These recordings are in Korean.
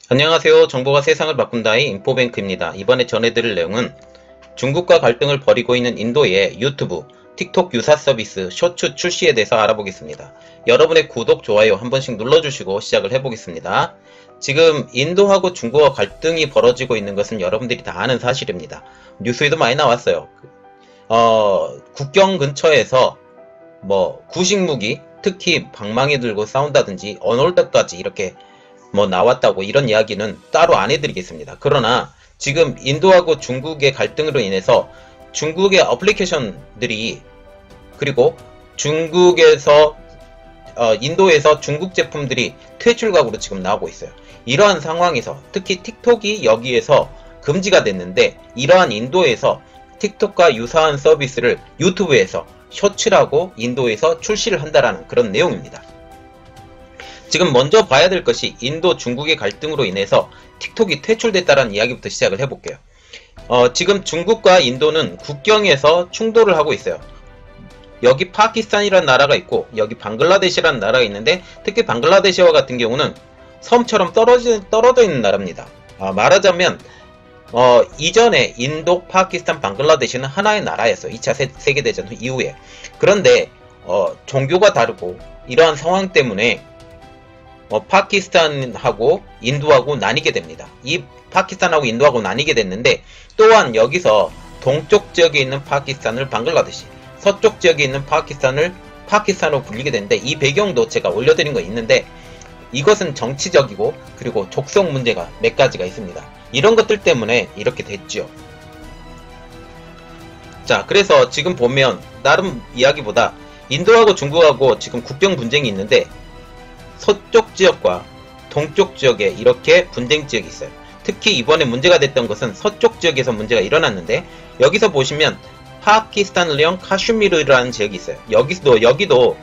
안녕하세요. 정보가 세상을 바꾼다의 인포뱅크입니다. 이번에 전해드릴 내용은 중국과 갈등을 벌이고 있는 인도의 유튜브, 틱톡 유사 서비스 쇼츠 출시에 대해서 알아보겠습니다. 여러분의 구독, 좋아요 한 번씩 눌러주시고 시작을 해보겠습니다. 지금 인도하고 중국과 갈등이 벌어지고 있는 것은 여러분들이 다 아는 사실입니다. 뉴스에도 많이 나왔어요. 국경 근처에서 구식무기, 특히 방망이 들고 싸운다든지 어놀다까지 이렇게 나왔다고 이런 이야기는 따로 안 해드리겠습니다. 그러나 지금 인도하고 중국의 갈등으로 인해서 중국의 어플리케이션들이 그리고 인도에서 중국 제품들이 퇴출각으로 지금 나오고 있어요. 이러한 상황에서 특히 틱톡이 여기에서 금지가 됐는데 이러한 인도에서 틱톡과 유사한 서비스를 유튜브에서 쇼츠라고 인도에서 출시를 한다라는 그런 내용입니다. 지금 먼저 봐야 될 것이 인도 중국의 갈등으로 인해서 틱톡이 퇴출됐다는 이야기부터 시작을 해볼게요. 지금 중국과 인도는 국경에서 충돌을 하고 있어요. 여기 파키스탄이라는 나라가 있고 여기 방글라데시라는 나라가 있는데 특히 방글라데시와 같은 경우는 섬처럼 떨어져 있는 나라입니다. 말하자면 이전에 인도, 파키스탄, 방글라데시는 하나의 나라였어요. 2차 세계대전 이후에. 그런데 종교가 다르고 이러한 상황 때문에 파키스탄하고 인도하고 나뉘게 됩니다. 이 파키스탄하고 인도하고 나뉘게 됐는데 또한 여기서 동쪽 지역에 있는 파키스탄을 방글라데시, 서쪽 지역에 있는 파키스탄을 파키스탄으로 불리게 되는데 이 배경도 제가 올려드린 거 있는데 이것은 정치적이고 그리고 족속 문제가 몇 가지가 있습니다. 이런 것들 때문에 이렇게 됐죠. 자, 그래서 지금 보면 나름 이야기보다 인도하고 중국하고 지금 국경 분쟁이 있는데 서쪽 지역과 동쪽 지역에 이렇게 분쟁 지역이 있어요. 특히 이번에 문제가 됐던 것은 서쪽 지역에서 문제가 일어났는데 여기서 보시면 파키스탄령 카슈미르라는 지역이 있어요. 여기도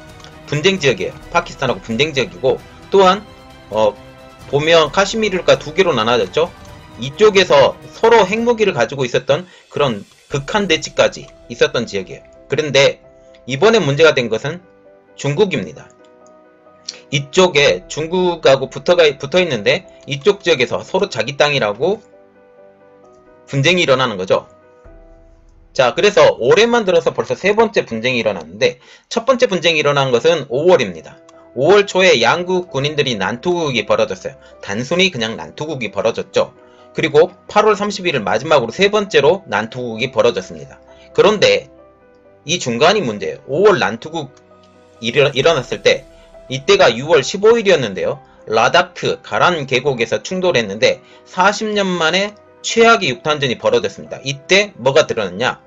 분쟁 지역이에요. 파키스탄하고 분쟁 지역이고 또한 보면 카슈미르가 두 개로 나눠졌죠. 이쪽에서 서로 핵무기를 가지고 있었던 그런 극한 대치까지 있었던 지역이에요. 그런데 이번에 문제가 된 것은 중국입니다. 이쪽에 중국하고 붙어 있는데 이쪽 지역에서 서로 자기 땅이라고 분쟁이 일어나는 거죠. 자, 그래서 올해만 들어서 벌써 세 번째 분쟁이 일어났는데 첫 번째 분쟁이 일어난 것은 5월입니다. 5월 초에 양국 군인들이 난투극이 벌어졌어요. 단순히 그냥 난투극이 벌어졌죠. 그리고 8월 30일을 마지막으로 세 번째로 난투극이 벌어졌습니다. 그런데 이 중간이 문제예요. 5월 난투극 일어났을 때 이때가 6월 15일이었는데요. 라다크 가란 계곡에서 충돌했는데 40년 만에 최악의 육탄전이 벌어졌습니다. 이때 뭐가 드러났냐?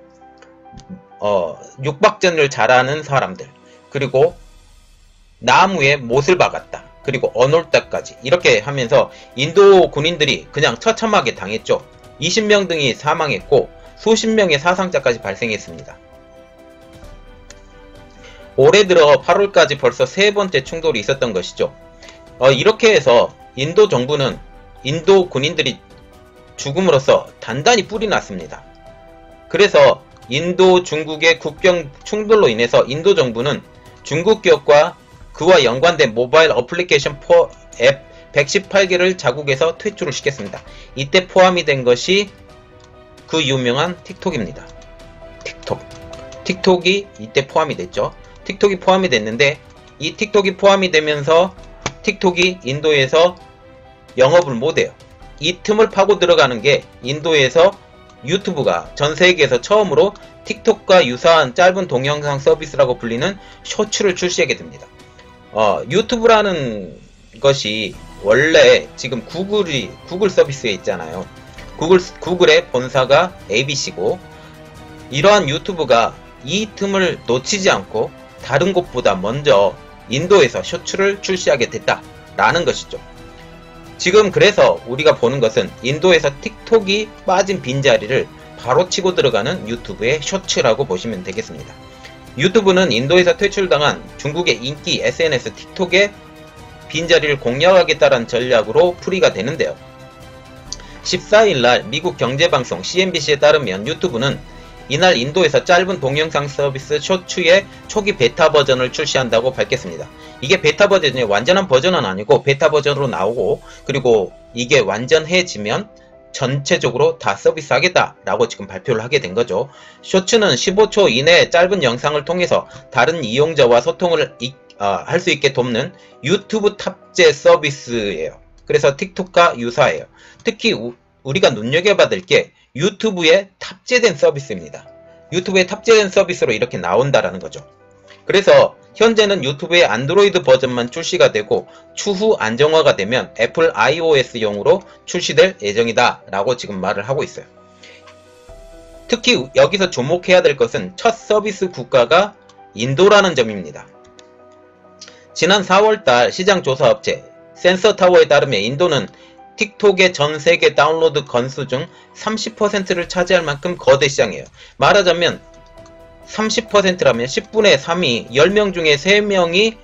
육박전을 잘하는 사람들, 그리고 나무에 못을 박았다, 그리고 어놀다까지 이렇게 하면서 인도 군인들이 그냥 처참하게 당했죠. 20명 등이 사망했고 수십 명의 사상자까지 발생했습니다. 올해 들어 8월까지 벌써 세 번째 충돌이 있었던 것이죠. 이렇게 해서 인도 정부는 인도 군인들이 죽음으로써 단단히 뿔이 났습니다. 그래서 인도 중국의 국경 충돌로 인해서 인도 정부는 중국 기업과 그와 연관된 모바일 어플리케이션 앱 118개를 자국에서 퇴출을 시켰습니다. 이때 포함이 된 것이 그 유명한 틱톡입니다. 틱톡이 이때 포함이 됐죠. 틱톡이 포함이 됐는데 이 틱톡이 포함이 되면서 틱톡이 인도에서 영업을 못해요. 이 틈을 파고 들어가는 게 인도에서 유튜브가 전세계에서 처음으로 틱톡과 유사한 짧은 동영상 서비스라고 불리는 쇼츠를 출시하게 됩니다. 유튜브라는 것이 원래 지금 구글 서비스에 있잖아요. 구글의 본사가 ABC고 이러한 유튜브가 이 틈을 놓치지 않고 다른 곳보다 먼저 인도에서 쇼츠를 출시하게 됐다라는 것이죠. 지금 그래서 우리가 보는 것은 인도에서 틱톡이 빠진 빈자리를 바로 치고 들어가는 유튜브의 쇼츠라고 보시면 되겠습니다. 유튜브는 인도에서 퇴출당한 중국의 인기 SNS 틱톡의 빈자리를 공략하겠다는 전략으로 풀이가 되는데요. 14일날 미국 경제방송 CNBC에 따르면 유튜브는 이날 인도에서 짧은 동영상 서비스 쇼츠의 초기 베타 버전을 출시한다고 밝혔습니다. 이게 베타 버전이 완전한 버전은 아니고 베타 버전으로 나오고 그리고 이게 완전해지면 전체적으로 다 서비스하겠다라고 지금 발표를 하게 된 거죠. 쇼츠는 15초 이내의 짧은 영상을 통해서 다른 이용자와 소통을 할 수 있게 돕는 유튜브 탑재 서비스예요. 그래서 틱톡과 유사해요. 특히 우리가 눈여겨봐야 될 게 유튜브에 탑재된 서비스입니다. 유튜브에 탑재된 서비스로 이렇게 나온다라는 거죠. 그래서 현재는 유튜브의 안드로이드 버전만 출시가 되고 추후 안정화가 되면 애플 iOS용으로 출시될 예정이다 라고 지금 말을 하고 있어요. 특히 여기서 주목해야 될 것은 첫 서비스 국가가 인도라는 점입니다. 지난 4월달 시장조사업체 센서타워에 따르면 인도는 틱톡의 전 세계 다운로드 건수 중 30%를 차지할 만큼 거대 시장이에요. 말하자면 30%라면 10분의 3이 10명 중에 3명이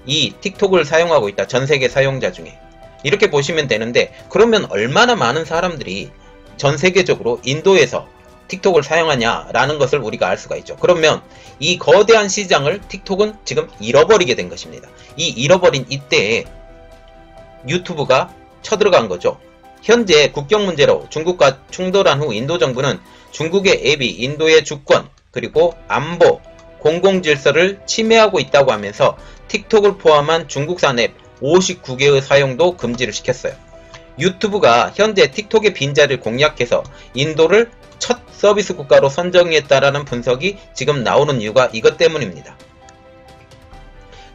이 틱톡을 사용하고 있다. 전 세계 사용자 중에. 이렇게 보시면 되는데 그러면 얼마나 많은 사람들이 전 세계적으로 인도에서 틱톡을 사용하냐라는 것을 우리가 알 수가 있죠. 그러면 이 거대한 시장을 틱톡은 지금 잃어버리게 된 것입니다. 이 잃어버린 이때에 유튜브가 쳐들어간 거죠. 현재 국경 문제로 중국과 충돌한 후 인도 정부는 중국의 앱이 인도의 주권 그리고 안보, 공공질서를 침해하고 있다고 하면서 틱톡을 포함한 중국산 앱 59개의 사용도 금지를 시켰어요. 유튜브가 현재 틱톡의 빈자리를 공략해서 인도를 첫 서비스 국가로 선정했다라는 분석이 지금 나오는 이유가 이것 때문입니다.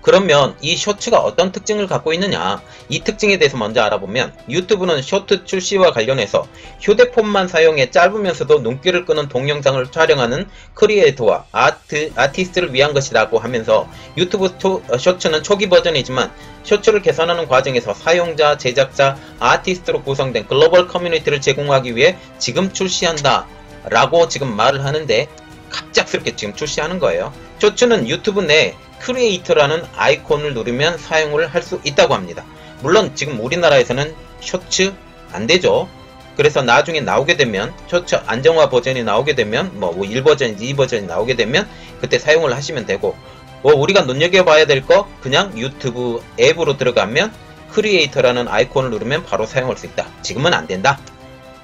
그러면 이 쇼츠가 어떤 특징을 갖고 있느냐, 이 특징에 대해서 먼저 알아보면 유튜브는 쇼트 출시와 관련해서 휴대폰만 사용해 짧으면서도 눈길을 끄는 동영상을 촬영하는 크리에이터와 아티스트를 위한 것이라고 하면서 유튜브 쇼츠는 초기 버전이지만 쇼츠를 개선하는 과정에서 사용자, 제작자, 아티스트로 구성된 글로벌 커뮤니티를 제공하기 위해 지금 출시한다 라고 지금 말을 하는데 갑작스럽게 지금 출시하는 거예요. 쇼츠는 유튜브 내 크리에이터라는 아이콘을 누르면 사용을 할 수 있다고 합니다. 물론 지금 우리나라에서는 쇼츠 안 되죠. 그래서 나중에 나오게 되면 쇼츠 안정화 버전이 나오게 되면 뭐 1버전인지 2버전이 나오게 되면 그때 사용을 하시면 되고, 우리가 눈여겨봐야 될 거 그냥 유튜브 앱으로 들어가면 크리에이터라는 아이콘을 누르면 바로 사용할 수 있다. 지금은 안 된다.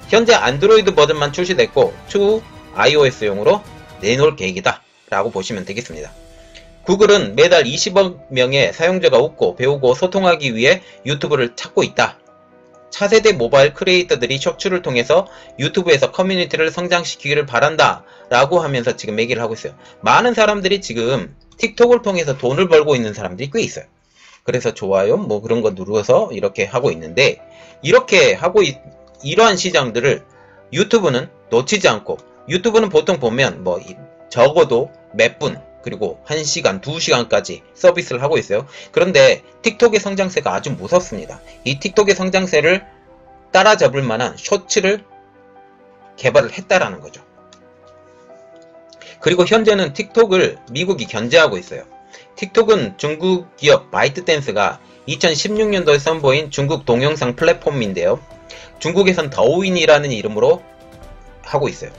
현재 안드로이드 버전만 출시됐고 추후 iOS용으로 내놓을 계획이다 라고 보시면 되겠습니다. 구글은 매달 20억 명의 사용자가 웃고 배우고 소통하기 위해 유튜브를 찾고 있다. 차세대 모바일 크리에이터들이 쇼츠를 통해서 유튜브에서 커뮤니티를 성장시키기를 바란다 라고 하면서 지금 얘기를 하고 있어요. 많은 사람들이 지금 틱톡을 통해서 돈을 벌고 있는 사람들이 꽤 있어요. 그래서 좋아요 뭐 그런 거 누르서 이렇게 하고 있는데, 이렇게 하고 이러한 시장들을 유튜브는 놓치지 않고, 유튜브는 보통 보면 뭐 적어도 몇 분 그리고 1시간, 2시간까지 서비스를 하고 있어요. 그런데 틱톡의 성장세가 아주 무섭습니다. 이 틱톡의 성장세를 따라잡을 만한 쇼츠를 개발을 했다라는 거죠. 그리고 현재는 틱톡을 미국이 견제하고 있어요. 틱톡은 중국 기업 바이트댄스가 2016년도에 선보인 중국 동영상 플랫폼인데요. 중국에선 더우인이라는 이름으로 하고 있어요.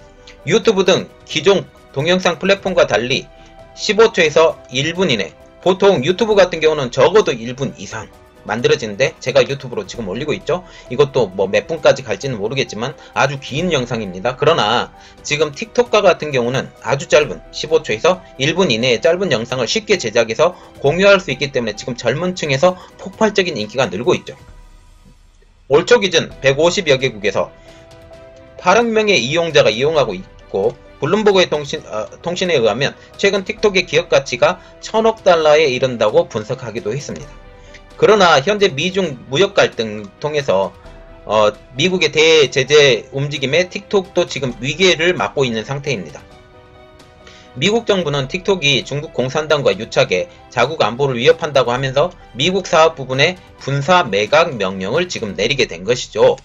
유튜브 등 기존 동영상 플랫폼과 달리 15초에서 1분 이내, 보통 유튜브 같은 경우는 적어도 1분 이상 만들어지는데 제가 유튜브로 지금 올리고 있죠. 이것도 뭐 몇 분까지 갈지는 모르겠지만 아주 긴 영상입니다. 그러나 지금 틱톡과 같은 경우는 아주 짧은 15초에서 1분 이내의 짧은 영상을 쉽게 제작해서 공유할 수 있기 때문에 지금 젊은 층에서 폭발적인 인기가 늘고 있죠. 올 초 기준 150여 개국에서 8억 명의 이용자가 이용하고 있고, 블룸버그의 통신에 의하면 최근 틱톡의 기업 가치가 1000억 달러에 이른다고 분석하기도 했습니다. 그러나 현재 미중 무역 갈등 통해서 미국의 대제재 움직임에 틱톡도 지금 위기를 맞고 있는 상태입니다. 미국 정부는 틱톡이 중국 공산당과 유착해 자국 안보를 위협한다고 하면서 미국 사업 부분에 분사 매각 명령을 지금 내리게 된 것이죠.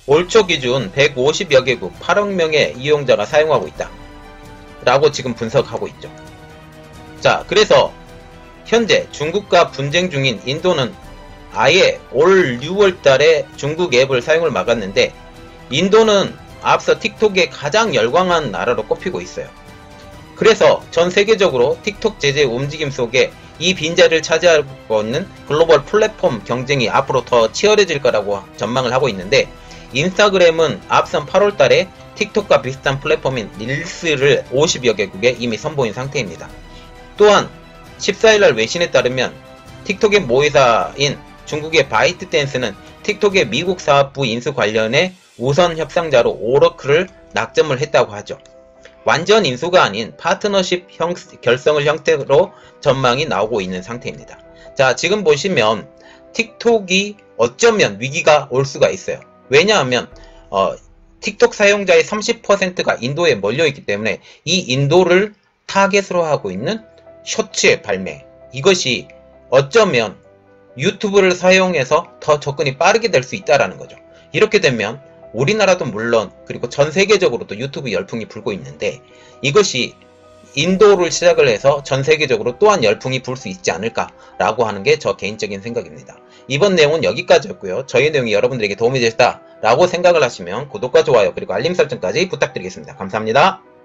올 초 기준 150여 개국 8억 명의 이용자가 사용하고 있다 라고 지금 분석하고 있죠. 자, 그래서 현재 중국과 분쟁 중인 인도는 아예 올 6월 달에 중국 앱을 사용을 막았는데, 인도는 앞서 틱톡에 가장 열광한 나라로 꼽히고 있어요. 그래서 전 세계적으로 틱톡 제재 움직임 속에 이 빈자리를 차지하고 있는 글로벌 플랫폼 경쟁이 앞으로 더 치열해질 거라고 전망을 하고 있는데, 인스타그램은 앞선 8월달에 틱톡과 비슷한 플랫폼인 릴스를 50여 개국에 이미 선보인 상태입니다. 또한 14일날 외신에 따르면 틱톡의 모의사인 중국의 바이트댄스는 틱톡의 미국 사업부 인수 관련해 우선 협상자로 오러클을 낙점을 했다고 하죠. 완전 인수가 아닌 파트너십 결성을 형태로 전망이 나오고 있는 상태입니다. 자, 지금 보시면 틱톡이 어쩌면 위기가 올 수가 있어요. 왜냐하면 틱톡 사용자의 30%가 인도에 몰려있기 때문에 이 인도를 타겟으로 하고 있는 쇼츠의 발매, 이것이 어쩌면 유튜브를 사용해서 더 접근이 빠르게 될 수 있다는 거죠. 이렇게 되면 우리나라도 물론 그리고 전 세계적으로도 유튜브 열풍이 불고 있는데, 이것이 인도를 시작을 해서 전 세계적으로 또한 열풍이 불 수 있지 않을까라고 하는 게 저 개인적인 생각입니다. 이번 내용은 여기까지였고요. 저희 내용이 여러분들에게 도움이 됐다라고 생각을 하시면 구독과 좋아요 그리고 알림 설정까지 부탁드리겠습니다. 감사합니다.